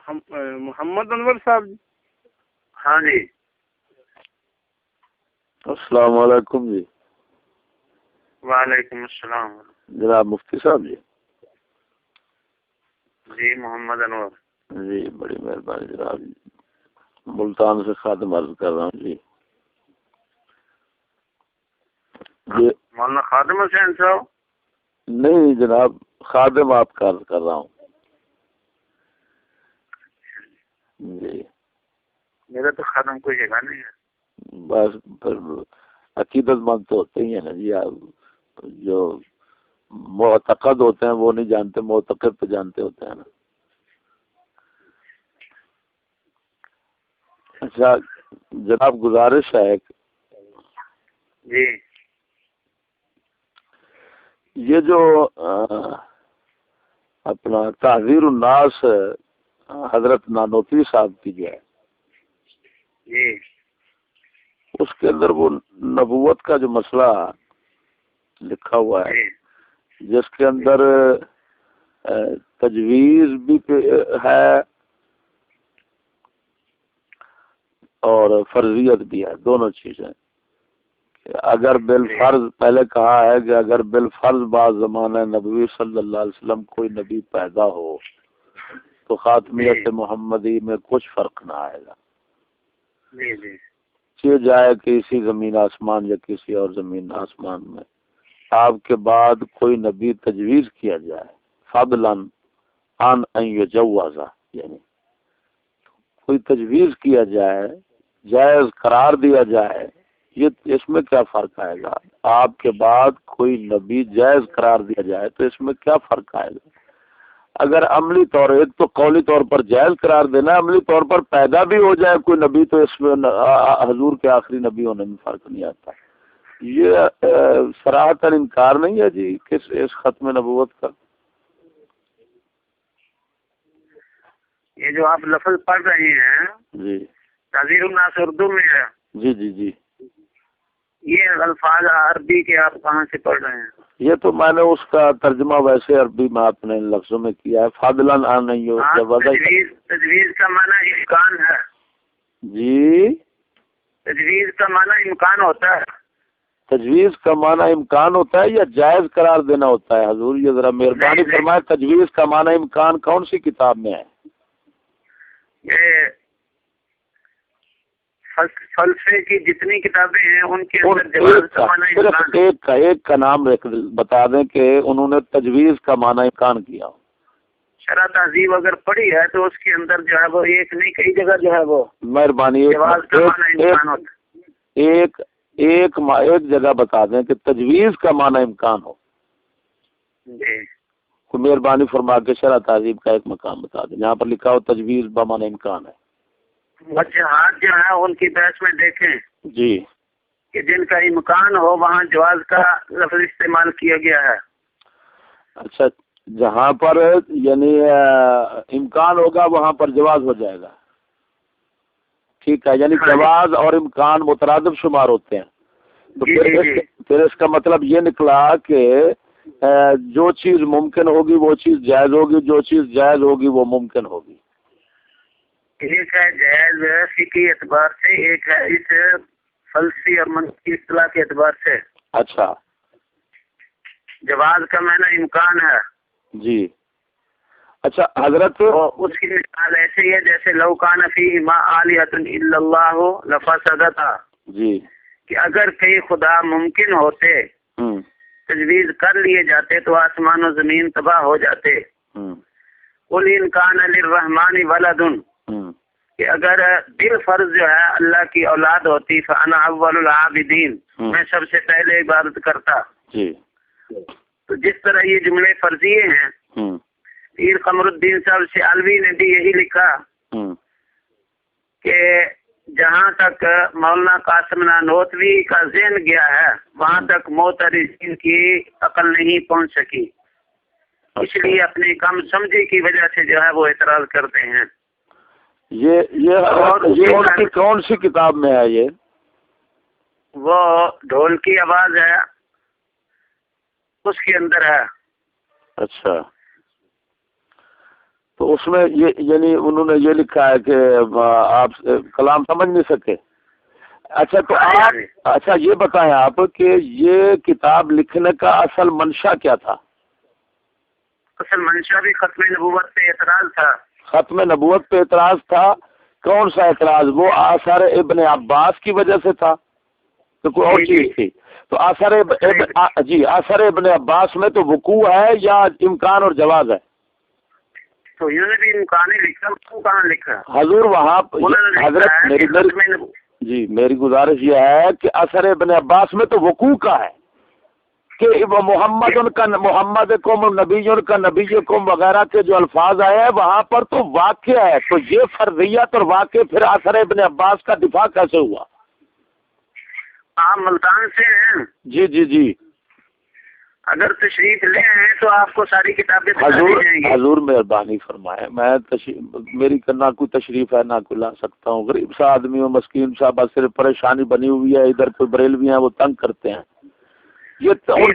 محمد انور صاحب جی؟ ہاں جی السلام علیکم جی. وعلیکم السلام. جناب مفتی صاحب جی. جی محمد انور جی بڑی مہربانی جناب. ملتان سے خادم عرض کر رہا ہوں جی. یہ مولانا خادم حسین صاحب؟ نہیں جناب، خادم آپ کا عرض کر رہا ہوں جی. میرا تو خادم کوئی جگہ نہیں ہے. بس پھر عقیدت مند تو ہوتے ہی ہیں نا جی. آپ جو معتقد ہوتے ہیں وہ نہیں جانتے، معتقد تو جانتے ہوتے ہیں نا. اچھا جناب، گزارش ہے جی یہ جو اپنا تحذیر الناس حضرت نانوتوی صاحب کی جو ہے، جی اس کے اندر وہ نبوت کا جو مسئلہ لکھا ہوا ہے، جس کے اندر تجویز بھی ہے اور فرضیت بھی ہے، دونوں چیزیں. اگر بالفرض، پہلے کہا ہے کہ اگر بالفرض بعض زمانہ نبوی صلی اللہ علیہ وسلم کوئی نبی پیدا ہو تو خاتمیت محمدی میں کچھ فرق نہ آئے گا. یہ جائے کہ اسی زمین آسمان یا کسی اور زمین آسمان میں آپ کے بعد کوئی نبی تجویز کیا جائے، فضلاً عن ان یجوزا، یعنی کوئی تجویز کیا جائے، جائز قرار دیا جائے، یہ اس میں کیا فرق آئے گا؟ آپ کے بعد کوئی نبی جائز قرار دیا جائے تو اس میں کیا فرق آئے گا؟ اگر عملی طور، ایک تو قولی طور پر جائز قرار دینا، عملی طور پر پیدا بھی ہو جائے کوئی نبی تو اس میں حضور کے آخری نبی ہونے میں فرق نہیں آتا. یہ صراحتاً انکار نہیں ہے جی اس ختم نبوت کا. یہ جو آپ لفظ پڑھ رہے ہیں جی تحذیر الناس اردو میں ہے. جی جی جی. یہ الفاظ عربی کے آپ کہاں سے پڑھ رہے ہیں؟ یہ تو میں نے اس کا ترجمہ ویسے عربی میں اپنے لفظوں میں کیا ہے، فاضلاً نہیں ہو. تجویز کا معنی امکان ہے جی. تجویز کا معنی امکان ہوتا ہے. تجویز کا معنی امکان ہوتا ہے یا جائز قرار دینا ہوتا ہے؟ حضور یہ ذرا مہربانی فرمائے، تجویز کا معنی امکان کون سی کتاب میں ہے؟ یہ فلسفے کی جتنی کتابیں ہیں ان کے اندر جواز کا معنی امکان. ایک کا نام بتا دیں کہ انہوں نے تجویز کا معنی امکان کیا. شرح تہذیب اگر پڑھی ہے تو اس کے اندر جو ہے وہ ایک نہیں کئی جگہ جو ہے وہ مہربانی ایک جگہ بتا دیں کہ تجویز کا معنی امکان ہو. جی مہربانی فرما کے شرح تہذیب کا ایک مقام بتا دیں جہاں پر لکھا ہو تجویز بمعنی امکان ہے. وجہات جو ہے ان کی بحث میں دیکھیں جی کہ جن کا امکان ہو وہاں جواز کا لفظ استعمال کیا گیا ہے. اچھا، جہاں پر یعنی امکان ہوگا وہاں پر جواز ہو جائے گا. ٹھیک ہے، یعنی جواز اور امکان مترادف شمار ہوتے ہیں. تو پھر اس کا مطلب یہ نکلا کہ جو چیز ممکن ہوگی وہ چیز جائز ہوگی، جو چیز جائز ہوگی وہ ممکن ہوگی. ایک ہے جائز فقہی اعتبار سے، ایک ہے اس فلسفی اور منطقی اصطلاح کے اعتبار سے. اچھا، جواز کا معنی امکان ہے. جی اچھا حضرت، اس کی مثال ایسے ہی ہے جیسے لو کان فیہما آلہۃ الا اللہ لفسدتا. جی کہ اگر کئی خدا ممکن ہوتے تجویز کر لیے جاتے تو آسمان و زمین تباہ ہو جاتے. قل ان کان للرحمن ولد، کہ اگر بالفرض جو ہے اللہ کی اولاد ہوتی فانا اول العابدین، میں سب سے پہلے عبادت کرتا. جی تو جس طرح یہ جملے فرضیے ہیں، پیر قمر الدین صاحب سیالوی نے بھی یہی لکھا کہ جہاں تک مولانا قاسم نانوتوی کا ذہن گیا ہے وہاں تک معترضین کی عقل نہیں پہنچ سکی، اس لیے اپنی کم سمجھی کی وجہ سے جو ہے وہ اعتراض کرتے ہیں. یہ ان کی کون سی کتاب میں ہے؟ یہ وہ ڈھول کی آواز ہے، اس کے اندر ہے. اچھا، تو اس میں یہ یعنی انہوں نے یہ لکھا ہے کہ آپ کلام سمجھ نہیں سکے. اچھا تو آپ اچھا یہ بتائیں آپ کہ یہ کتاب لکھنے کا اصل منشا کیا تھا؟ اصل منشا بھی ختم نبوت پہ اعتراض تھا. ختم نبوت پہ اعتراض تھا. کون سا اعتراض؟ وہ آثار ابن عباس کی وجہ سے تھا تو کوئی اور چیز تھی؟ تو آثار ابن عباس میں تو وقوع ہے یا امکان اور جواز ہے؟ تو انہوں نے بھی امکان ہی لکھا، وقوع کہاں لکھا؟ حضور وہاں حضرت میری گزارش یہ ہے کہ اثر ابن عباس میں تو وقوع کا ہے کہ وہ محمد کم نبی کا نبی کم وغیرہ کے جو الفاظ آئے ہیں وہاں پر تو واقع ہے. تو یہ فرضیت اور واقع پھر اثر ابن عباس کا دفاع کیسے ہوا؟ آپ ملتان سے ہیں؟ جی جی جی. اگر تشریف لے ہیں تو آپ کو ساری کتابیں حضور مہربانی فرمائے. میں میری نہ کوئی تشریف ہے نہ کوئی لا سکتا ہوں. غریب سا آدمی ہوں، مسکین سا، بس صرف پریشانی بنی ہوئی ہے. ادھر کوئی بریلوی ہیں وہ تنگ کرتے ہیں. یہ ان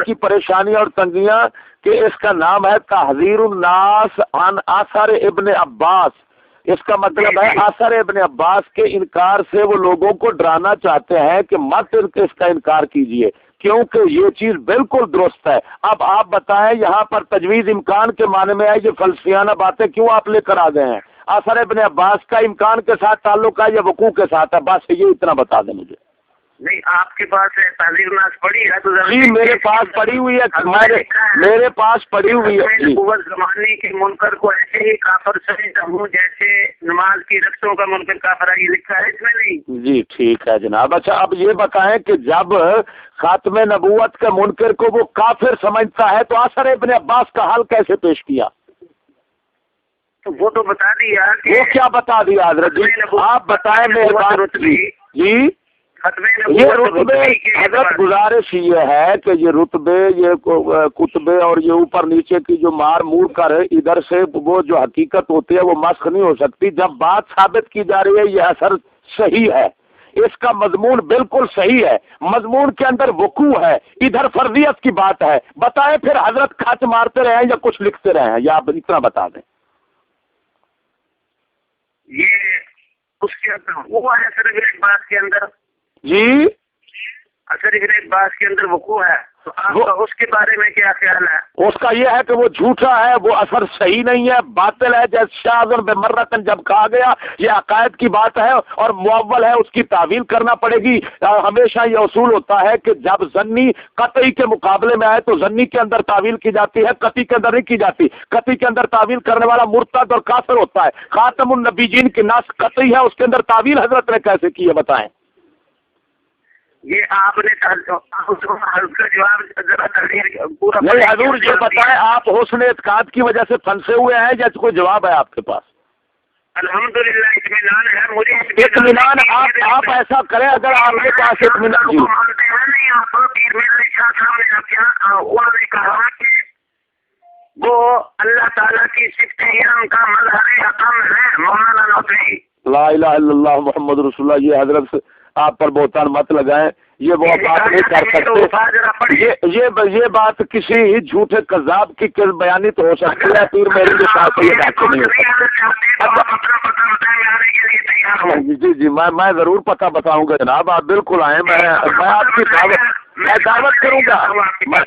کی پریشانیاں اور تنگیاں کہ اس کا نام ہے تحذیر الناس عن آثار ابن عباس. اس کا مطلب ہے آثار ابن عباس کے انکار سے وہ لوگوں کو ڈرانا چاہتے ہیں کہ مت اس کا انکار کیجئے کیونکہ یہ چیز بالکل درست ہے. اب آپ بتائیں یہاں پر تجویز امکان کے معنی میں ہے، یہ فلسفیانہ باتیں کیوں آپ لے کر آ گئے ہیں؟ آثار ابن عباس کا امکان کے ساتھ تعلق ہے یا وقوع کے ساتھ ہے؟ بس یہ اتنا بتا دیں مجھے. نہیں آپ کے پاس ہے تحذیر الناس پڑھی ہے تو جی میرے پاس پڑھی ہوئی ہے، میرے پاس پڑھی ہوئی ہے. زمانے کے منکر کو ایسے ہی کافر سمجھتا ہوں جیسے نماز کی رقصوں کا منکر کافر ہے، یہ لکھا ہے اس میں نہیں؟ جی ٹھیک ہے جناب. اچھا اب یہ بتائیں کہ جب خاتم نبوت کے منکر کو وہ کافر سمجھتا ہے تو اثر ابن عباس کا حل کیسے پیش کیا؟ تو وہ تو بتا دیا. وہ کیا بتا دیا حضرت جی؟ آپ بتائیں مہربانی. جی یہ رتبے حضرت گزارش یہ ہے کہ یہ رتبے یہ کتبے اور یہ اوپر نیچے کی جو مار مور کر ادھر سے وہ جو حقیقت ہوتی ہے وہ مسخ نہیں ہو سکتی. جب بات ثابت کی جا رہی ہے یہ اثر صحیح ہے، اس کا مضمون بالکل صحیح ہے، مضمون کے اندر وقوع ہے، ادھر فرضیت کی بات ہے. بتائیں پھر حضرت کھچ مارتے رہے یا کچھ لکھتے رہے ہیں یا آپ اتنا بتا دیں. یہ اس کے اندر وہ ہے صرف ایک بات کے اندر جی اثر ابن عباس کے اندر وقوع ہے تو آپ کا اس کے بارے میں کیا خیال ہے؟ اس کا یہ ہے کہ وہ جھوٹا ہے، وہ اثر صحیح نہیں ہے، باطل ہے. جیسے شاذ اور بمرتن جب کہا گیا یہ عقائد کی بات ہے اور معول ہے، اس کی تعویل کرنا پڑے گی. ہمیشہ یہ اصول ہوتا ہے کہ جب ظنی قطعی کے مقابلے میں آئے تو ظنی کے اندر تعویل کی جاتی ہے، قطعی کے اندر نہیں کی جاتی. قطعی کے اندر تعویل کرنے والا مرتد اور کافر ہوتا ہے. خاتم النبیین کی نص قطعی ہے، اس کے اندر تعویل حضرت نے کیسے کی ہے بتائیں؟ یہ آپ نے جواب ذرا پورا نہیں حضور یہ بتائیں آپ حسن اعتقاد کی وجہ سے پھنسے ہوئے ہیں یا کوئی جواب ہے آپ کے پاس؟ الحمدللہ اطمینان ہے مجھے. اطمینان آپ ایسا کریں اگر آپ کے پاس اطمینان مانتے ہیں نہیں آپ پیر میرے شاہ صاحب نے کیا انہوں نے کہا کہ وہ اللہ تعالیٰ کی صفت ان کا مظہر حکم ہے مولانا نوتری. لا الہ الا اللہ محمد رسول اللہ. یہ حضرت آپ پر بہتان مت لگائیں، یہ وہ بات نہیں کر سکتے. یہ بات کسی جھوٹے کذاب کی بیانی تو ہو سکتی ہے، پیر میرے کے ساتھ یہ بات نہیں ہو سکتی. جی جی میں ضرور پتہ بتاؤں گا جناب، آپ بالکل آئیں. میں آپ کی دعوت کروں گا.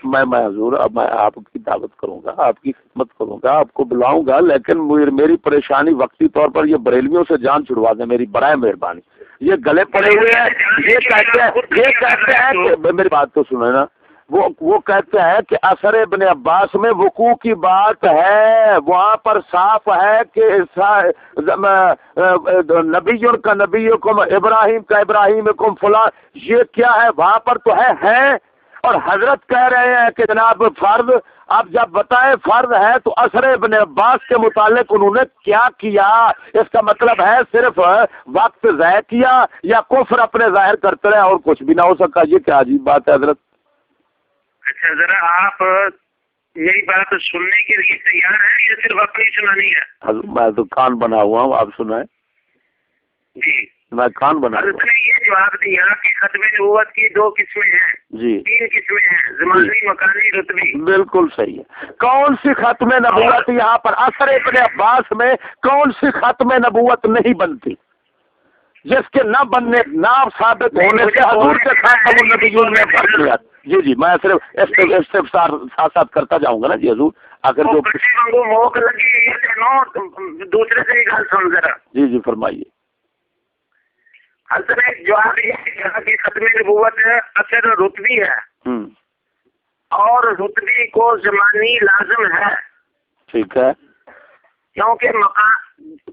میں حضور اب میں آپ کی دعوت کروں گا، آپ کی خدمت کروں گا، آپ کو بلاؤں گا. لیکن میری پریشانی وقتی طور پر یہ بریلویوں سے جان چھڑوا دیں میری برائے مہربانی. یہ گلے پڑے ہوئے ہیں، یہ کہتے ہیں کہ میری بات تو سنیں نا، وہ کہتے ہیں کہ اثر ابن عباس میں وقوع کی بات ہے، وہاں پر صاف ہے کہ نبی کا نبی کم ابراہیم کا ابراہیم کم فلاں. یہ کیا ہے وہاں پر تو ہے اور حضرت کہہ رہے ہیں کہ جناب فرض. اب جب بتائیں فرض ہے تو اثر ابن عباس کے متعلق انہوں نے کیا کیا؟ اس کا مطلب ہے صرف وقت ضائع کیا یا کفر اپنے ظاہر کرتے رہے اور کچھ بھی نہ ہو سکا؟ یہ کیا عجیب بات ہے حضرت. اچھا ذرا آپ میری بات سننے کے لیے تیار ہیں یا صرف اپنی سنانی ہے؟ میں تو کان بنا ہوا ہوں، آپ سنائیں. جی میں کان بنا حضرت نے یہ جواب دیا کہ ختم نبوت کی 2 قسمیں ہیں جی 3 قسمیں ہیں، زمانی، مکانی، رتبی۔ بالکل صحیح ہے۔ کون سی ختم نبوت یہاں پر اثر ابن عباس میں کون سی ختم نبوت نہیں بنتی جس کے نہ بننے نہ ثابت ہونے سے حضور کے خاتم النبیون میں فرق لیا؟ جی جی میں صرف استفسار ساتھ ساتھ کرتا جاؤں گا نا جی حضور آخر جو موک لگی دوسرے سے ہی گل سن ذرا۔ جی جی فرمائیے۔ حضرت نے جواب یہ کہا کہ ختم نبوت اثر رتبی ہے اور رتبی کو زمانی لازم ہے، ٹھیک ہے،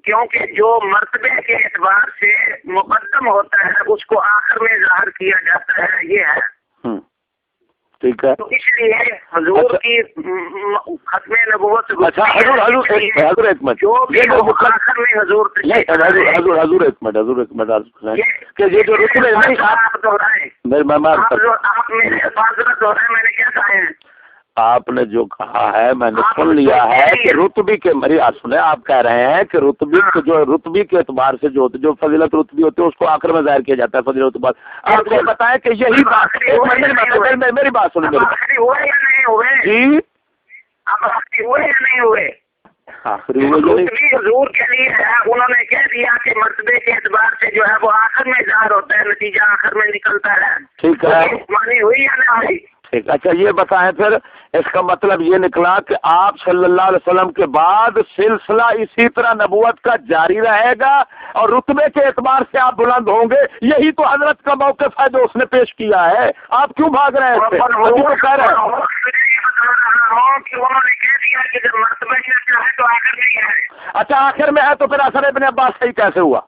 کیونکہ جو مرتبے کے اعتبار سے مقدم ہوتا ہے اس کو آخر میں ظاہر کیا جاتا ہے، یہ ہے، ٹھیک ہے۔ تو اس لیے حضور کی ختم نبوت اچھا حضور ایک منٹ جو بھی آخر میں حضور حضور ایک منٹ کہ یہ جو رتبے نہیں آپ دہرائیں، آپ میرے معذرت دہرائیں، میں نے کیا کہا ہے؟ آپ نے جو کہا ہے میں نے سن لیا ہے کہ رتبی کے میری بات سنیں، آپ کہہ رہے ہیں کہ رتبی کے اعتبار سے جو فضیلت رتبی ہوتی ہے اس کو آخر میں ظاہر کیا جاتا ہے فضیلت بعد۔ آپ کو بتائیں کہ یہی بات میری بات سنیں جی، اب آخری ہوئے یا نہیں ہوئے؟ آخری ہوئے حضور کے لیے ہے، انہوں نے کہہ دیا کہ مرتبے کے اعتبار سے جو ہے وہ آخر میں ظاہر ہوتا ہے، نتیجہ آخر میں نکلتا ہے، ٹھیک ہے، مانی ہوئی یا نہ ہوئی؟ ٹھیک۔ اچھا یہ بتائیں پھر اس کا مطلب یہ نکلا کہ آپ صلی اللہ علیہ وسلم کے بعد سلسلہ اسی طرح نبوت کا جاری رہے گا اور رتبے کے اعتبار سے آپ بلند ہوں گے، یہی تو حضرت کا موقف ہے جو اس نے پیش کیا ہے، آپ کیوں بھاگ رہے ہیں اس سے؟ ابھی تو کہہ رہے ہیں کہ انہوں نے کہہ دیا کہ جب مرتبہ ہی نہ چاہے تو آخر میں ہی ہے۔ اچھا آخر میں ہے تو پھر اثر ابن عباس صحیح کیسے ہوا؟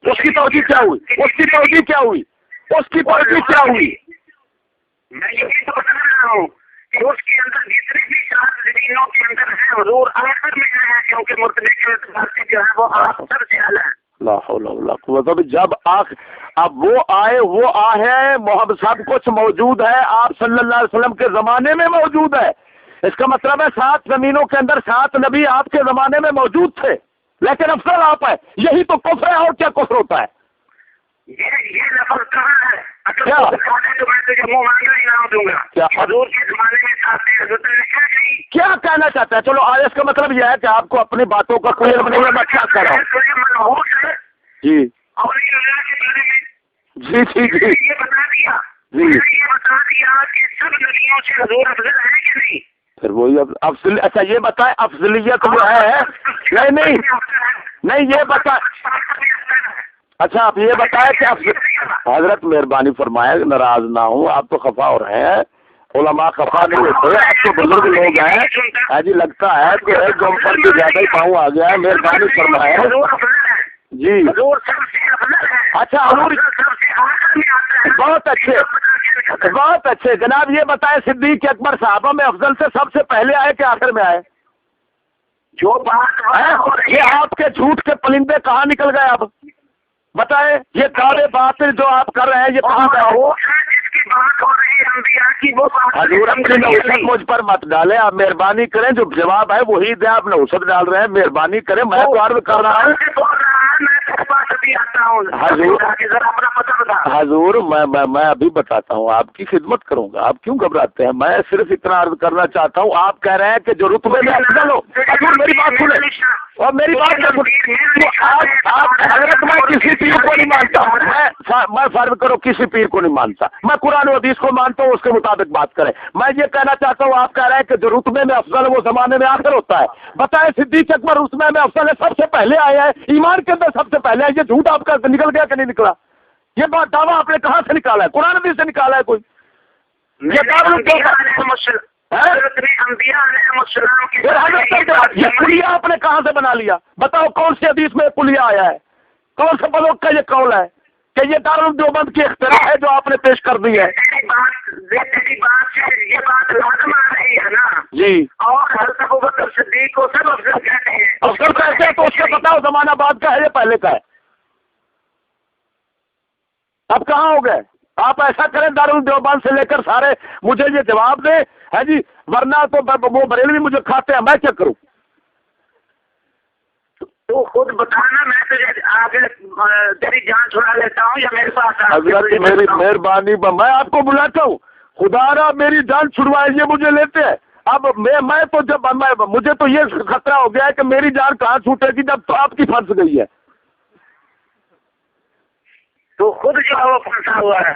اس کی توجہ کیا ہوئی؟ اس کی توجہ کیا ہوئی؟ اس کی توجہ کیا ہوئی؟ میں یہی تو بتا رہا ہوں کہ اس کے اندر جتنے بھی 7 زمینوں کے اندر ہیں حضور آخر میں ہے، کیونکہ مرتبے کے اعتبار سے جو ہے وہ سب سے اعلیٰ ہے۔ لا حول ولا قوت۔ جب اب وہ آئے محمد سب کچھ موجود ہے، آپ صلی اللہ علیہ وسلم کے زمانے میں موجود ہے، اس کا مطلب ہے 7 زمینوں کے اندر 7 نبی آپ کے زمانے میں موجود تھے، لیکن افضل آپ ہے، یہی تو کفر ہے، اور کیا کفر ہوتا ہے؟ یہ لفظ کہاں ہے؟ تو میں تجھے منہ مانگا انعام دوں گا۔ کیا حضور کے زمانے میں ساتھ حضرت نے کیا کہنا چاہتا ہے؟ چلو آج اس کا مطلب یہ ہے کہ آپ کو اپنی باتوں کا کوئی علم نہیں ہے، میں کیا کہہ رہا ہوں جی جی جی جی یہ بتا دیا جی یہ بتا دیا کہ سب نبیوں سے حضور افضل ہے کہ نہیں؟ پھر وہی افضل اچھا یہ بتائیں افضلیت جو ہے نہیں یہ بتا اچھا آپ یہ بتائیں کہ حضرت مہربانی فرمائے، ناراض نہ ہوں، آپ تو خفا ہو رہے ہیں، علماء خفا نہیں ہوتے، آپ تو بزرگ لوگ ہیں جی، لگتا ہے کہ ایک گم پر بھی زیادہ ہی پاؤں آ گیا ہے، مہربانی فرمائے جی۔ اچھا حضور بہت اچھے جناب، یہ بتائیں صدیق اکبر صحابہ میں افضل سے سب سے پہلے آئے کہ آخر میں آئے؟ جو بات یہ آپ کے جھوٹ کے پلندے کہاں نکل گئے؟ اب بتائیں یہ دعوے باطل جو آپ کر رہے ہیں یہ کہاں گئے؟ حضور اپنی نوسط مجھ پر مت ڈالیں، آپ مہربانی کریں، جو جواب ہے وہی دیں، آپ نوسط ڈال رہے ہیں، مہربانی کریں، میں تو عرض کر رہا ہوں حضور میں ابھی بتاتا ہوں، آپ کی خدمت کروں گا، آپ کیوں گھبراتے ہیں؟ میں صرف اتنا عرض کرنا چاہتا ہوں، آپ کہہ رہے ہیں کہ جو رتبے میں افضل ہو، حضور میری بات سنیں اور میری بات حضرت میں کسی پیر کو نہیں مانتا، میں فرض کرو کسی پیر کو نہیں مانتا، میں قرآن و حدیث کو مانتا ہوں، اس کے مطابق بات کریں۔ میں یہ کہنا چاہتا ہوں، آپ کہہ رہے ہیں کہ جو رتبے میں افضل ہے وہ زمانے میں آخر ہوتا ہے، بتائیں صدیق اکبر رتبے میں افضل ہے، سب سے پہلے آئے ہیں، ایمان کے اندر سب سے پہلے آئے، یہ جھوٹ آپ کا نکل گیا کہ نہیں نکلا؟ یہ بات دعویٰ آپ نے کہاں سے نکالا ہے؟ قرآن حدیث سے نکالا ہے کوئی؟ یہ پلیا آپ نے کہاں سے بنا لیا؟ بتاؤ کون سی حدیث میں پلیا آیا ہے؟ کون سے بلوگ کا یہ قول ہے کہ یہ دارالعلوم دیوبند کی اختراع ہے جو آپ نے پیش کر دی ہے؟ یہ بات لازم آ رہی ہے نا جی، اور حضرت ابوبکر صدیق کو سب افضل کہتے ہیں، افضل کہتے ہیں، تو اس سے بتاؤ زمانہ بعد کا ہے یا پہلے کا ہے؟ اب کہاں ہو گئے؟ آپ ایسا کریں دارالعلوم دیوبند سے لے کر سارے مجھے یہ جواب دیں ہے جی، ورنہ تو وہ بریلوی مجھے کھاتے ہیں، میں کیا کروں؟ تو خود بتانا، میں آگے تیری جان چھڑا لیتا ہوں یا میرے پاس حضرت میری مہربانی میں آپ کو بلاتا ہوں، خدا را میری جان چھڑوائے، یہ مجھے لیتے ہیں۔ اب میں تو جب مجھے تو یہ خطرہ ہو گیا ہے کہ میری جان کہاں چھوٹے گی جب تو آپ کی پھنس گئی ہے۔ تو خود جو ہے وہ پھنسا ہوا ہے۔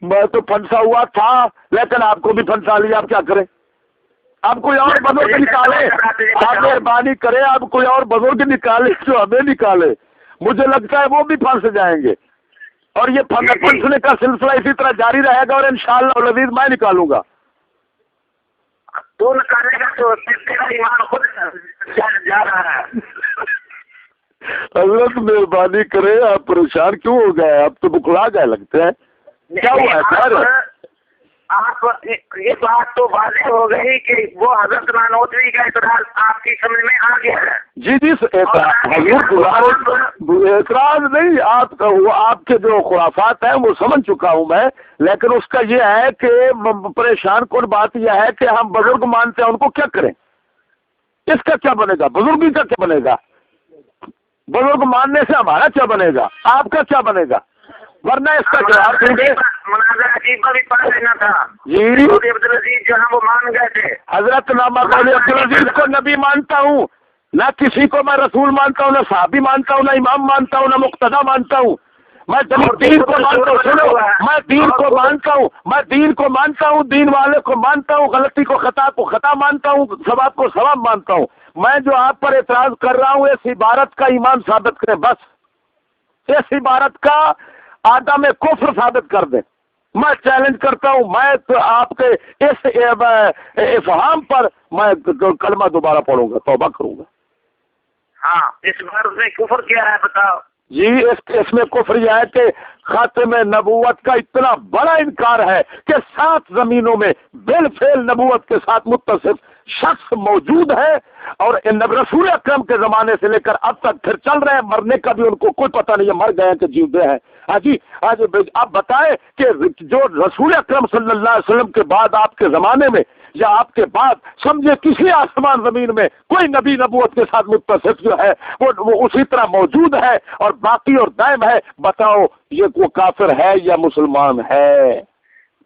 میں تو پھنسا ہوا تھا لیکن آپ کو بھی پھنسا لیا، آپ کیا کریں؟ آپ کوئی اور بزرگ نکالے، آپ مہربانی کرے، آپ کوئی اور بزرگ نکالے جو ہمیں نکالے، مجھے لگتا ہے وہ بھی پھنس جائیں گے، اور یہ پھنسنے کا سلسلہ اسی طرح جاری رہے گا، اور انشاءاللہ العزیز میں نکالوں گا۔ تو نکالے گا تو تیرا ایمان خود جا رہا ہے۔ حضرت مہربانی کرے، آپ پریشان کیوں ہو گئے؟ آپ تو بکھلا گئے لگتے ہیں، کیا ہوا ہے سر؟ آپ یہ بات تو واضح ہو گئی کہ وہ حضرت نانوتوی کا اعتراض آپ کی سمجھ میں آ گیا ہے۔ جی اعتراض نہیں، آپ کے جو خرافات ہیں وہ سمجھ چکا ہوں میں، لیکن اس کا یہ ہے کہ پریشان کن بات یہ ہے کہ ہم بزرگ مانتے ہیں، ان کو کیا کریں؟ اس کا کیا بنے گا؟ بزرگی کا کیا بنے گا؟ بزرگ ماننے سے ہمارا کیا بنے گا؟ آپ کا کیا بنے گا؟ ورنہ اس کا جواب دیں گے۔ مناظر عجیب کا بھی پڑھ لینا تھا جی عبدالعزیز جو ہے وہ مان گئے تھے۔ حضرت نامہ عبدالعزیز کو نبی مانتا ہوں، نہ کسی کو میں رسول مانتا ہوں، نہ صحابی مانتا ہوں، نہ امام مانتا ہوں، نہ مقتدی مانتا ہوں، میں دین کو مانتا ہوں۔ سنو، میں دین کو مانتا ہوں، میں دین کو مانتا ہوں، دین والے کو مانتا ہوں، غلطی کو خطا مانتا ہوں، ثواب کو ثواب مانتا ہوں۔ میں جو آپ پر اعتراض کر رہا ہوں اس عبارت کا ایمان ثابت کریں، بس اس عبارت کا آدم کفر ثابت کر دیں۔ میں چیلنج کرتا ہوں، میں تو آپ کے اس افہام پر میں کلمہ دوبارہ پڑھوں گا، توبہ کروں گا۔ ہاں، اس بار اس نے کفر کیا ہے بتاؤ۔ جی اس میں کفر یہ ہے کہ خاتم نبوت کا اتنا بڑا انکار ہے کہ 7 زمینوں میں بالفعل نبوت کے ساتھ متصف شخص موجود ہے، اور رسول اکرم کے زمانے سے لے کر اب تک پھر چل رہے ہیں، مرنے کا بھی ان کو کوئی پتہ نہیں ہے، مر گئے ہیں کہ جیوتے ہیں۔ جی آج آپ بتائیں کہ جو رسول اکرم صلی اللہ علیہ وسلم کے بعد آپ کے زمانے میں یا آپ کے بعد سمجھے کسی آسمان زمین میں کوئی نبی نبوت کے ساتھ متصف جو ہے وہ اسی طرح موجود ہے اور باقی اور دائم ہے، بتاؤ یہ وہ کافر ہے یا مسلمان ہے؟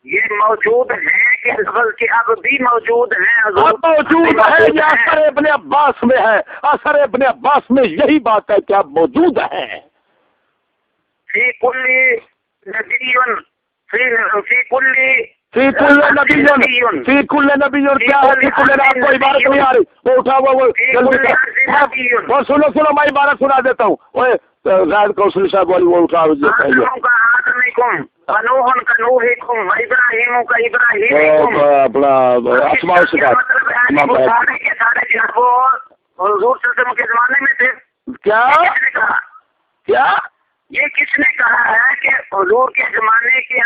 یہ موجود ہیں کہ بلکہ اب بھی موجود ہیں، اب موجود ہے یا اثر ابن عباس میں ہے؟ اثر ابن عباس میں یہی بات ہے کہ اب موجود ہیں۔ فی کل نبی کیا ہے؟ آپ کو عبارت نہیں آ رہی، وہ اٹھا ہوا وہ سنو میں عبارت سنا دیتا ہوں، زاہد کوثری صاحب والی وہ اٹھا اپنا اسماء حضور کے زمانے میں تھے۔ کیا یہ کس نے کہا ہے کہ حضور کے زمانے کے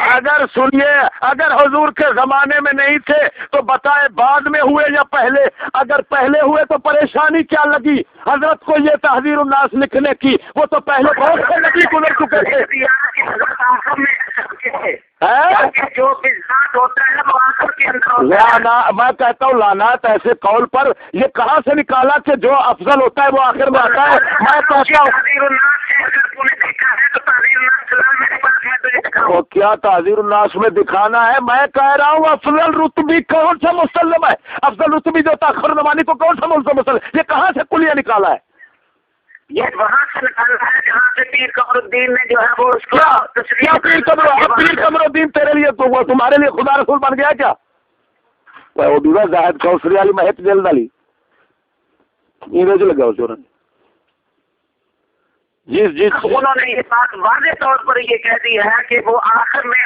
اگر سنیے، اگر حضور کے زمانے میں نہیں تھے تو بتائے بعد میں ہوئے یا پہلے؟ اگر پہلے ہوئے تو پریشانی کیا لگی حضرت کو یہ تحذیر الناس لکھنے کی؟ وہ تو پہلے بہت سے نبی گزر چکے تھے۔ جو ہوتا ہے وہ آخر کے اندر میں کہتا ہوں لعنات ایسے قول پر، یہ کہاں سے نکالا کہ جو افضل ہوتا ہے وہ آخر میں آتا ہے؟ میں کہتا ہوں وہ کیا تعذیر الناس میں دکھانا ہے؟ میں کہہ رہا ہوں افضل رتبی کون سا مسلم ہے؟ افضل رتبی جو تاخر زمانی کو کون سا مسلم؟ یہ کہاں سے کلیہ نکالا ہے؟ یہ وہاں سے نکالا ہے جہاں سے پیر قمر الدین نے جو ہے وہ اس کو پیر قمر الدین تیرے لیے تو وہ تمہارے لیے خدا رسول بن گیا کیا؟ وہ زاہد کوثری والی مہت جلد والی انگریز لگا چورن۔ جی انہوں نے یہ بات واضح طور پر یہ کہہ دی ہے کہ وہ آخر میں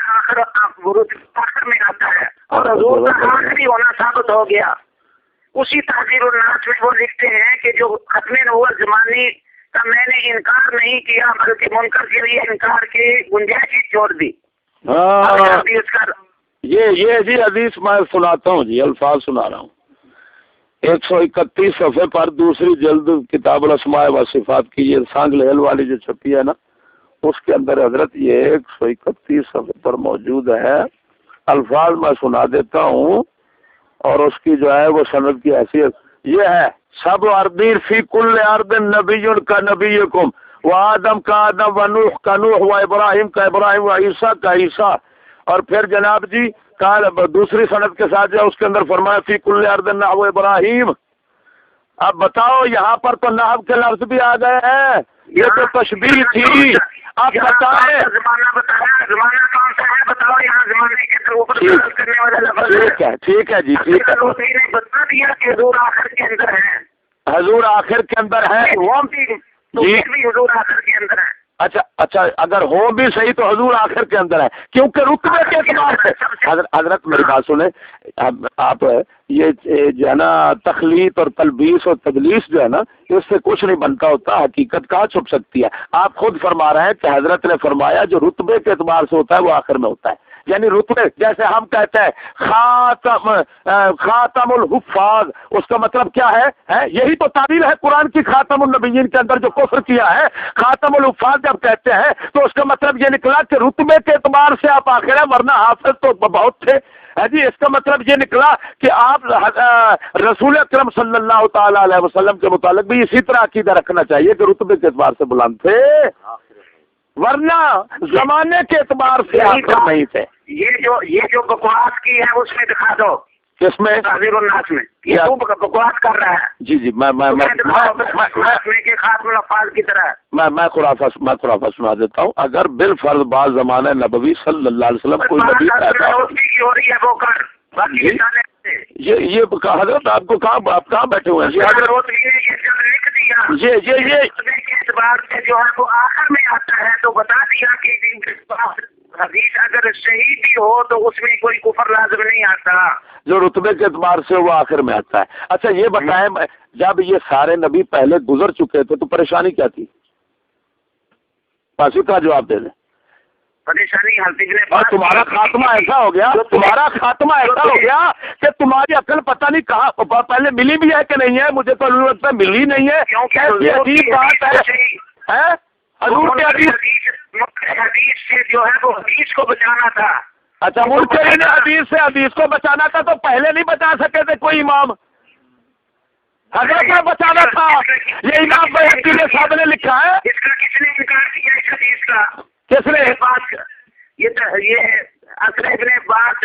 آتا ہے اور حضور کا آخری ہونا ثابت ہو گیا۔ اسی تحذیر الناس میں وہ لکھتے ہیں کہ جو ختم نبوت زمانی کا میں نے انکار نہیں کیا بلکہ منکر کے لیے انکار کی گنجائش ہی چھوڑ دی۔ یہ جی حدیث میں سناتا ہوں، جی الفاظ سنا رہا ہوں۔ 131 صفحے پر دوسری جلد کتاب الاسماء و صفات کی یہ سانگل ہیل والی جو چھپی ہے نا، اس کے اندر حضرت یہ 131 صفحے پر موجود ہے، الفاظ میں سنا دیتا ہوں، اور اس کی جو ہے وہ سند کی حیثیت یہ ہے سب اردین فی کل ارض نبی کا نبیکم و آدم کا آدم و نوح کا نوح و ابراہیم کا ابراہیم و عیسیٰ کا عیسیٰ. اور پھر جناب جی دوسری سند کے ساتھ جو اس کے اندر فرمایا فی کل ارض نحو ابراہیم. اب بتاؤ یہاں پر تو نحو کے لفظ بھی آ گئے ہیں, یہ تو تشبیہ تھی. آپ بتائیں زمانہ بتایا, زمانہ کون سا ہے بتاؤ, یہاں زمانے کے اوپر کرنے والا لفظ ٹھیک ہے, ٹھیک ہے جی, ٹھیک ہے. نے بتا دیا کہ حضور آخر کے اندر ہے, حضور آخر کے اندر ہے وہ بھی حضور آخر کے اندر ہے. اچھا اچھا, اگر ہو بھی صحیح تو حضور آخر کے اندر ہے, کیونکہ رتبے کے اعتبار سے. حضرت میری بات سنیں, آپ یہ جو ہے نا تخلیط اور تلبیس اور تدلیس جو ہے نا, اس سے کچھ نہیں بنتا ہوتا, حقیقت کہاں چھپ سکتی ہے. آپ خود فرما رہے ہیں کہ حضرت نے فرمایا جو رتبے کے اعتبار سے ہوتا ہے وہ آخر میں ہوتا ہے. یعنی رتبے, جیسے ہم کہتے ہیں خاتم الحفاظ, اس کا مطلب کیا ہے؟ یہی تو تعبیر ہے قرآن کی خاتم النبیین کے اندر جو کفر کیا ہے. خاتم الحفاظ جب کہتے ہیں تو اس کا مطلب یہ نکلا کہ رتبے کے اعتبار سے آپ آخر ہیں, ورنہ حافظ تو بہت تھے جی. اس کا مطلب یہ نکلا کہ آپ رسول اکرم صلی اللہ تعالی علیہ وسلم کے متعلق بھی اسی طرح عقیدہ رکھنا چاہیے کہ رتبے کے اعتبار سے بلند تھے, ورنہ زمانے کے اعتبار سے آخر نہیں تھے. یہ جو بکواس کی ہے اس میں دکھا دو, کس میں؟ تحذیر الناس میں. یہ تو بکواس کر رہا ہے. جی جی, خاتم الفاظ کی طرح میں خرافہ سنا دیتا ہوں. اگر بالفرض بعض زمانہ نبوی صلی اللہ علیہ وسلم کوئی نبی پیدا ہو رہی ہے وہ کر باقی یہ حضرت آپ کو کہاں, آپ کہاں بیٹھے ہوئے ہیں؟ لکھ دیا یہ اعتبار سے جو ہے وہ آخر میں آتا ہے, تو بتا دیا کہ حدیث اگر صحیح بھی ہو تو اس میں کوئی کفر لازم نہیں آتا, جو رتبے کے اعتبار سے وہ آخر میں آتا ہے. اچھا یہ بتائیں, جب یہ سارے نبی پہلے گزر چکے تھے تو پریشانی کیا تھی؟ پاسی کا جواب دے دیں. پریشانی تمہارا خاتمہ ایسا ہو گیا, تمہارا خاتمہ ایسا ہو گیا کہ تمہاری عقل پتہ نہیں کہاں پہلے ملی بھی ہے کہ نہیں ہے, مجھے تو لگتا ہے ملی نہیں ہے. یہ عجیب بات ہے. حضور کے حدیث سے جو ہے وہ حدیث کو بچانا تھا. اچھا, منکرین حدیث سے حدیث کو بچانا تھا, تو پہلے نہیں بچا سکے تھے کوئی امام؟ حضرت کو بچانا تھا. یہ امام بیہقی نے صاحب نے لکھا ہے. اس کا کس نے انکار کیا اس حدیث کا؟ کس نے؟ یہ اصل ابن عباس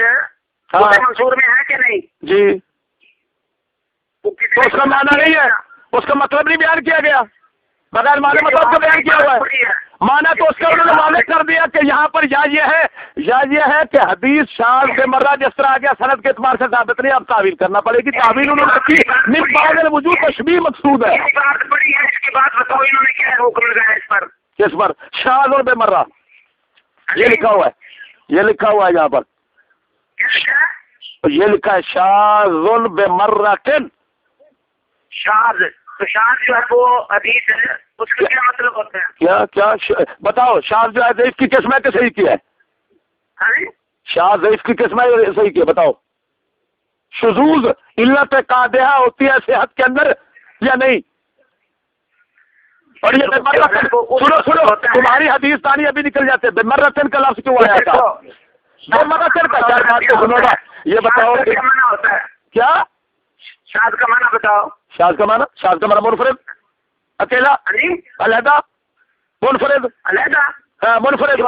منصور میں ہے کہ نہیں؟ جی, تو اس کا معنی نہیں ہے, اس کا مطلب نہیں بیان کیا گیا, بغیر معنی مطلب کو بیان کیا ہوا ہے. مانا تو اس کا انہوں نے واضح کر دیا کہ یہاں پر یا یہ ہے کہ حدیث شاذ بے مرہ جس طرح آ گیا سند کے اعتبار سے ثابت نہیں, اب تعویل کرنا پڑے گی. تعویل انہوں نے کی من بعض الوجوہ تشبیہ مقصود ہے. بات بڑی ہے, اس کے بعد بتاؤ انہوں نے کیا حکم لگایا اس پر؟ کس پر؟ شاذ اور بے مرہ, یہ لکھا ہوا ہے, یہ لکھا ہوا ہے یہاں پر, یہ لکھا ہے شاذ بے مرہ. شاذ, تو شاذ جو ہے وہ حدیث ہے, اس کا کیا مطلب ہوتا ہے؟ کیا بتاؤ, شاذ جو ہے ضعیف کی قسم ہے کہ صحیح کی ہے؟ شاذ ضعیف کی قسم ہے صحیح کی ہے, بتاؤ. شذوذ علت قادحہ ہوتی ہے صحت کے اندر یا نہیں؟ اور یہ سنو تمہاری حدیث تانی ابھی نکل جاتے ہیں. بمرتن کا لفظ کیوں آیا تھا؟ بمرتن کا چار بات کو سنو گا, یہ بتاؤ کیا شاذ کا معنی بتاؤ. شاذ کا معنی منفرد, اکیلا, علیحدہ, منفرد, علیحدہ, منفرد.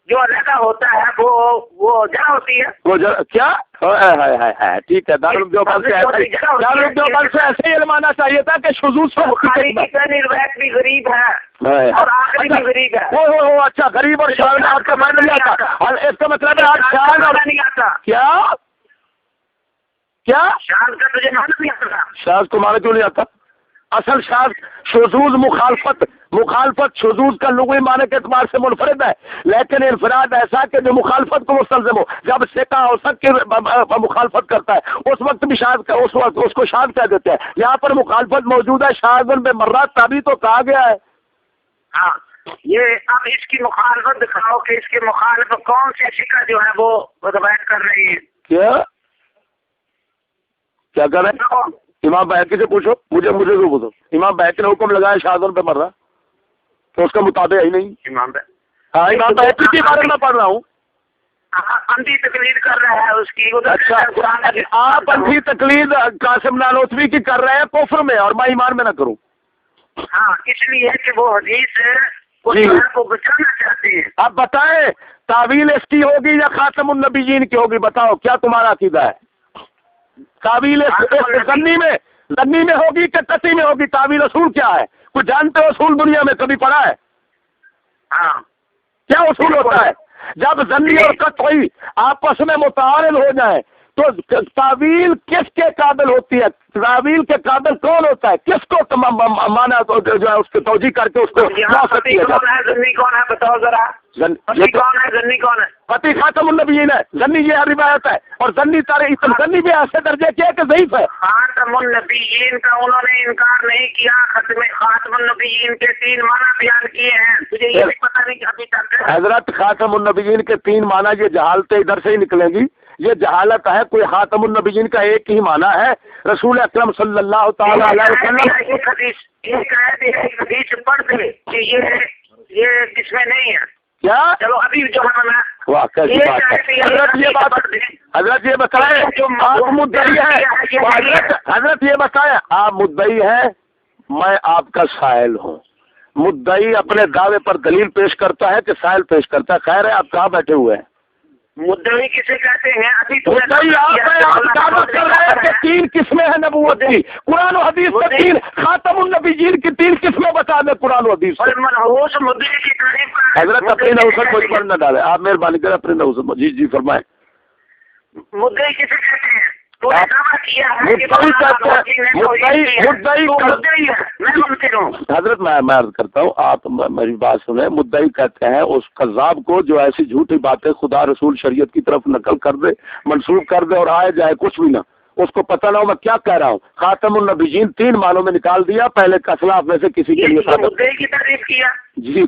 جو علیحدہ ہوتا ہے وہ جگہ ہوتی ہے. وہ کیا ٹھیک ہے. دارالعلوم دیوبند سے ایسے ہی علمانا چاہیے تھا کہ شذوذ روایت بھی غریب ہے اور آخری بھی غریب ہے. اچھا, غریب اور شاذ میں آپ کا معنی نہیں آتا. اس کا مطلب ہے آپ شاذ اور نہیں آتا. کیا شاذ کا تجھے معنی نہیں آتا؟ شاذ کو معنی کیوں نہیں آتا؟ اصل شاذ شذوذ مخالفت شذوذ کا لغوی معنی کے اعتبار سے منفرد ہے, لیکن انفراد ایسا کہ جو مخالفت کو مستلزم ہو. جب ثقہ اوثق کی مخالفت کرتا ہے اس وقت بھی شاذ کا اس کو شاذ کہہ دیتے ہیں. یہاں پر مخالفت موجود ہے, شاذ بے مرہ, تبھی تو کہا گیا ہے. ہاں, یہ اب اس کی مخالفت دکھاؤ کہ اس کے مخالف کون سے ثقہ جو ہے وہ روایت کر رہی ہے. کیا کر رہے ہیں؟ امام بیہقی سے پوچھو, مجھے تو پوچھو. امام بیہقی نے حکم لگایا شاذ پہ مر رہا, تو اس کا مطابق ہی نہیں. امام بیہقی کے بارے میں پڑھ رہا ہوں. اندھی تقلید کر رہا ہے اس کی. اچھا آپ اندھی تقلید قاسم نانوتوی کی کر رہے ہیں کفر میں اور میں ایمان میں نہ کروں. ہاں اس لیے کہ وہ حدیث کو بچانا چاہتے ہیں. آپ بتائیں تعویل اس کی ہوگی یا خاتم النبیین کی ہوگی؟ بتاؤ کیا تمہارا عقیدہ ہے؟ تعویل زنی میں ہوگی کہ قطعی میں ہوگی؟ تعویل اصول کیا ہے؟ کوئی جانتے ہو اصول دنیا میں کبھی پڑھا ہے؟ ہاں کیا اصول ہوتا ہے؟ جب زنی اور قطعی آپس میں متعارض ہو جائیں تو تعویل کس کے قابل ہوتی ہے؟ تعویل کے قابل کون ہوتا ہے؟ کس کو مانا جو ہے اس کو توجیہ کر کے اس کو زنی کون ہے بتاؤ ذرا. کون ہے زنی کون ہے؟ قطعی خاتم النبیین ہے. زنی یہ روایت ہے اور زنی زنی بھی ایسے درجے کے کہ ضعیف ہے. خاتم النبیین کا انہوں نے انکار نہیں کیا. خاتم النبیین کے 3 معنی بیان کیے ہیں. تجھے یہ بھی پتہ نہیں کہ ابھی تک حضرت خاتم النبیین کے 3 معنی، یہ جہالتیں ادھر سے ہی نکلیں گی. یہ جہالت ہے. کوئی خاتم النبیین کا ایک ہی معنی ہے رسول اکرم صلی اللہ تعالی علیہ وسلم. حدیث پڑھ دے کہ یہ کس میں نہیں ہے. کیا چلو ابھی جو واہ کیسی بات ہے حضرت یہ بتائیں آپ مدعی ہیں. حضرت یہ بتائیں آپ مدعی ہیں، میں آپ کا سائل ہوں. مدعی اپنے دعوے پر دلیل پیش کرتا ہے کہ سائل پیش کرتا ہے. خیر ہے آپ کہاں بیٹھے ہوئے ہیں؟ مدعی کسے کہتے ہیں؟ ابھی آپ دعوت کر رہے ہیں کہ 3 قسمیں ہیں نبوت کی. قرآن و حدیث میں 3 خاتم النبیین کی 3 قسمیں بتا دیں قرآن و حدیث. مدعی کی تعریف حضرت اپنی نوسط مجھ پر نہ ڈالے. آپ مہربانی کریں اپنی نوسط. جی فرمائیں. مدعی کسے کہتے ہیں؟ حضرت میں عرض کرتا ہوں آپ میری بات سنیں. مدعی کہتے ہیں اس قذاب کو جو ایسی جھوٹی باتیں خدا رسول شریعت کی طرف نقل کر دے، منسوخ کر دے اور آئے جائے کچھ بھی نہ، اس کو پتہ نہ ہو میں کیا کہہ رہا ہوں. خاتم النبیین 3 معنوں میں نکال دیا. پہلے اسلاف میں سے کسی کے لیے مدعی کی تعریف کیا. جی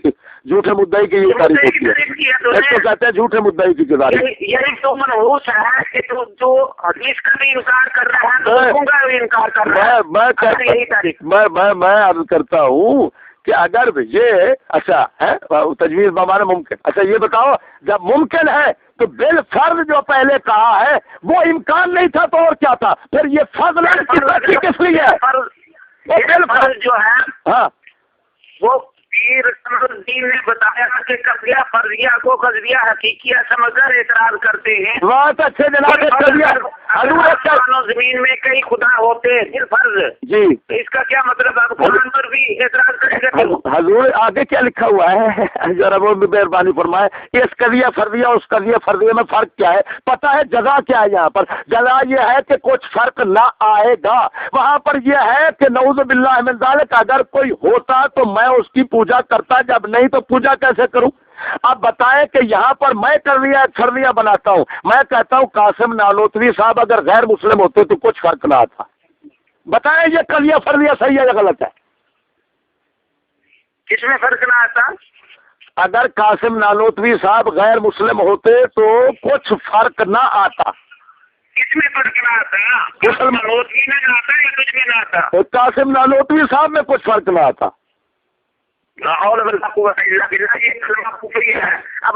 جھوٹے مدعی کی یہ تعریف ہوتی ہے. اس کو کہتے ہیں جھوٹے مدعی کی تعریف. یہی تو منحوس ہے کہ جو حدیث کا بھی انکار کر رہا ہے انکار کر رہا ہے. میں عرض کرتا ہوں کہ اگر یہ اچھا ہے تجویز بمانے ممکن. اچھا یہ بتاؤ جب ممکن ہے تو بالفرض جو پہلے کہا ہے وہ امکان نہیں تھا تو اور کیا تھا؟ پھر یہ فضل کس لیے ہے؟ جو ہے ہاں وہ پیر الدین نے بتایا کہ قضیہ فرضیہ کو قضیہ حقیقیہ سمجھ کر اعتراض کرتے ہیں. بہت اچھے جناب. زمین میں کئی خدا ہوتے پھر فرض. جی اس کا کیا مطلب ہے؟ قرآن پر بھی اعتراض کریں گے. حضور آگے کیا لکھا ہوا ہے ذرا وہ بھی مہربانی فرمائے. اس قضیہ فرضیہ اس قضیہ فرضیہ میں فرق کیا ہے؟ پتہ ہے جزا کیا ہے؟ یہاں پر جزا یہ ہے کہ کچھ فرق نہ آئے گا. وہاں پر یہ ہے کہ نعوذ باللہ من ذالک اگر کوئی ہوتا تو میں اس کی پوجا کرتا، جب نہیں تو پوجا کیسے کروں؟ اب بتائیں کہ یہاں پر میں کرویا بناتا ہوں. میں کہتا ہوں قاسم نانوتوی صاحب اگر غیر مسلم ہوتے تو کچھ فرق نہ آتا. بتائیں یہ کلیہ فرضیہ صحیح ہے یا غلط ہے؟ کس میں فرق نہ آتا؟ اگر قاسم نانوتوی صاحب غیر مسلم ہوتے تو کچھ فرق نہ آتا. کس میں فرق نہ آتا؟ نانوتوی میں نہ آتا یا کچھ میں نہ آتا؟ قاسم نانوتوی صاحب میں کچھ فرق نہ آتا. اب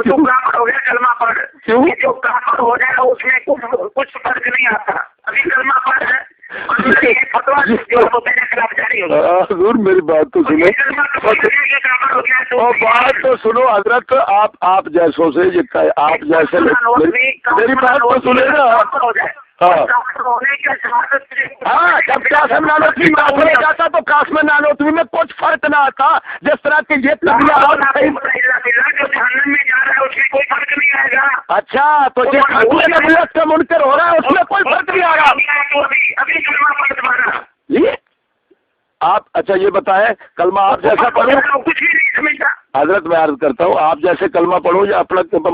تو کافر ہو گیا کلمہ پڑھ. جو کافر ہو جائے اس میں کچھ فرق نہیں آتا. ابھی کلمہ پڑھ ہے حضور میری بات تو سنو. بات تو سنو حضرت. آپ جیسوں سے آپ جیسے میری بات تو سنے نا. ہاں جب قاسم نانوتوی کافر ہو جاتا تو قاسم نانوتوی میں کچھ فرق نہ آتا. جس طرح کہ یہ اچھا تو جس نبوت کا منکر ہو رہا ہے اس میں کوئی فرق نہیں آ رہا. جی آپ اچھا یہ بتائیں کلمہ آپ جیسا پڑھو. کچھ بھی نہیں سمجھتا حضرت میں عرض کرتا ہوں آپ جیسے کلمہ پڑھو یا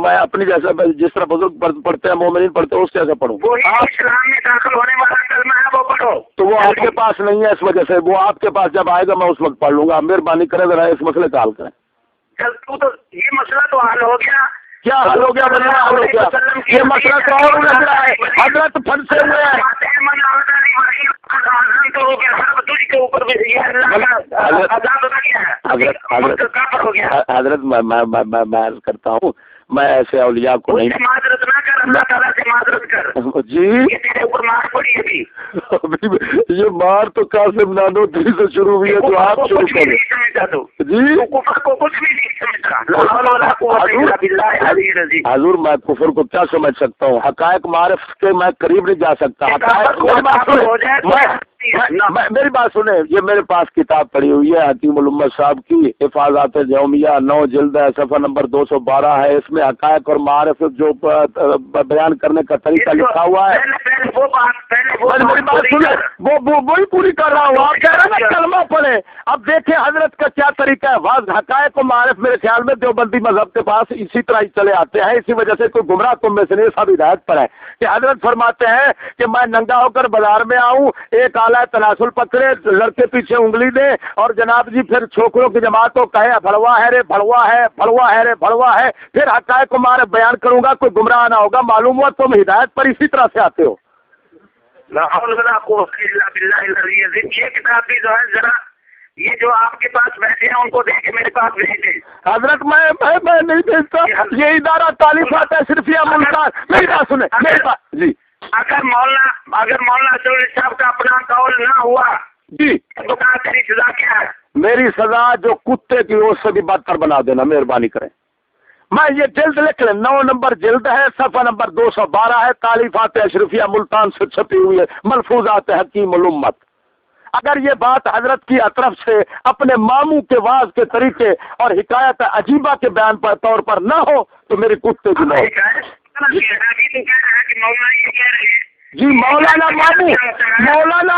میں اپنی جیسا جس طرح بزرگ پڑھتے ہیں مومنین پڑھتے ہیں اس جیسا پڑھوں. اسلام میں داخل ہونے والا کلمہ ہے وہ پڑھو. تو وہ آپ کے پاس نہیں ہے اس وجہ سے. وہ آپ کے پاس جب آئے گا میں اس وقت پڑھ لوں گا. مہربانی کریں ذرا اس مسئلے کا حل کریں. تو یہ مسئلہ تو حل ہو گیا. کیا حل ہو گیا؟ بڑھیا حل ہو گیا. یہ مسئلہ تو اور لگ رہا ہے. حضرت پھنسے ہوئے ہیں. حضرت میں عرض کرتا ہوں میں ایسے اولیاء کو نہیں. معذرت نہ کر, اللہ تعالیٰ سے معذرت کر. جی یہ تیرے اوپر مار پڑی ابھی. یہ مار تو قاسم نانوتوی سے شروع ہوئی ہے جو آپ شروع کریں. نہیں سمجھتا تو جی کفر کو کچھ بھی نہیں سمجھتا. حضور میں کفر کو کیا سمجھ سکتا ہوں؟ حقائق معرف کے میں قریب نہیں جا سکتا. میری بات سنیں, یہ میرے پاس کتاب پڑی ہوئی ہے حکیم الامت صاحب کی حفاظات جومیہ 9 جلد ہے, صفحہ نمبر 212 ہے. اس میں حقائق اور معارف جو بیان کرنے کا طریقہ لکھا ہوا ہے. میری بات سنیں, وہی پوری کر رہا ہوں. آپ کہہ رہے ہیں نا کلمہ پڑھے. اب دیکھیں حضرت کا کیا طریقہ ہے. واضح حقائق و معارف میرے خیال میں دیوبندی مذہب کے پاس اسی طرح ہی چلے آتے ہیں. اسی وجہ سے کوئی گمراہ تم میں سے نہیں, سب ہدایت پر ہے کہ حضرت فرماتے ہیں کہ میں ننگا ہو کر بازار میں آؤں, ایک آلہ تناسل پکڑے, لڑکے پیچھے انگلی دے اور جناب جی پھر چھوکروں کی جماعت کو کہے بھڑوا ہے رے بھڑوا ہے, بھڑوا ہے رے بھڑوا ہے. پھر حقائق کو معرف بیان کروں گا, کوئی گمراہ نہ ہوگا. معلوم ہوا تم ہدایت پر اسی طرح سے آتے ہو. یہ کتاب بھی جو ہے ذرا یہ جو آپ کے پاس بیٹھے ہیں ان کو دیکھ کے میرے پاس بھیجیں. حضرت میں نہیں بھیجتا. یہ ادارہ تعلیمات صرفیہ ملتان. میری بات سنیں جی. اگر مولانا سروری صاحب کا اپنا قول نہ ہوا جی تو کہا تیری سزا کیا ہے؟ میری سزا جو کتے کی اس سے بھی بدتر بنا دینا, مہربانی کریں. میں یہ جلد لکھ لیں, 9 نمبر جلد ہے, صفحہ نمبر 212 ہے, تعلیفات اشرفیہ ملتان سے چھپی ہوئی ہے, ملفوظات حکیم الامت. اگر یہ بات حضرت کی طرف سے اپنے ماموں کے واز کے طریقے اور حکایت عجیبہ کے بیان پر طور پر نہ ہو تو میری کتے کی موت. جی مولانا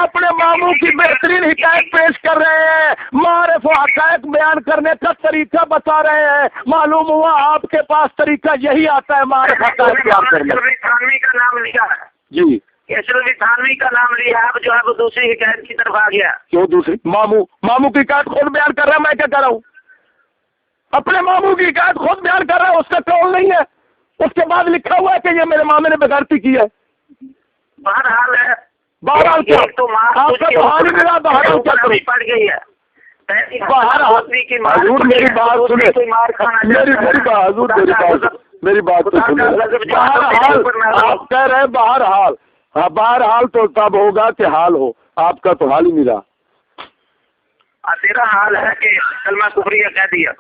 اپنے ماموں کی بہترین حکایت پیش کر رہے ہیں, معرف و حقائق بیان کرنے کا طریقہ بتا رہے ہیں. معلوم ہوا آپ کے پاس طریقہ یہی آتا ہے معرف حقائق بیان کرنے کا نام لیا ہے. جی اشرفی تھانوی کا نام لیا, اب جو ہے وہ دوسری حکایت کی طرف آ گیا. کیوں دوسری؟ ماموں کی حکایت خود بیان کر رہا ہے, میں کیا کر رہا ہوں؟ اپنے ماموں کی حکایت خود بیان کر رہا ہے, اس کا قول نہیں ہے. اس کے بعد لکھا ہوا ہے کہ یہ میرے مامے نے بغیرتی کی ہے. بہرحال ہے, بہرحال کیا آپ کا بہار ہی ملا, بہرحال کیا کروں؟ پڑ گئی ہے. میری بات سنیں, میری بات تو سنیں. بہرحال آپ کہہ رہے ہیں بہرحال, ہاں بہرحال تو تب ہوگا کہ حال ہو. آپ کا تو حال ہی نہیں رہا. تیرا حال ہے کہ کلمہ کفریہ کہہ دیا.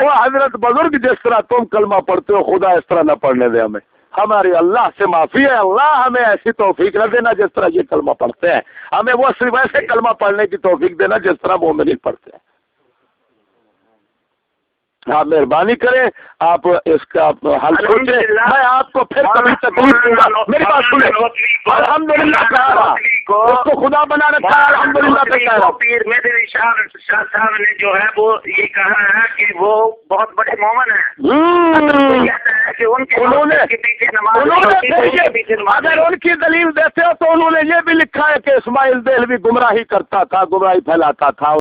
وہ حضرت بزرگ جس طرح تم کلمہ پڑھتے ہو, خدا اس طرح نہ پڑھنے دے ہمیں. ہماری اللہ سے معافی ہے, اللہ ہمیں ایسی توفیق نہ دینا جس طرح یہ کلمہ پڑھتے ہیں. ہمیں وہ صرف ایسے کلمہ پڑھنے کی توفیق دینا جس طرح وہ مومن پڑھتے ہیں. آپ مہربانی کریں, آپ اس کا حل سوچیں. میں آپ کو پھر کبھی تکلیف دوں گا. میری بات سنیں, الحمدللہ کہہ رہا, اس کو خدا بنا رکھا ہے, الحمدللہ کہہ رہا. پیر مہدی شاہ صاحب نے جو ہے وہ یہ کہا ہے کہ وہ بہت بڑے مومن ہیں. انہوں نے اگر ان کی دلیل دیتے ہو تو انہوں نے یہ بھی لکھا ہے کہ اسماعیل دہلوی گمراہی کرتا تھا, گمراہی پھیلاتا تھا.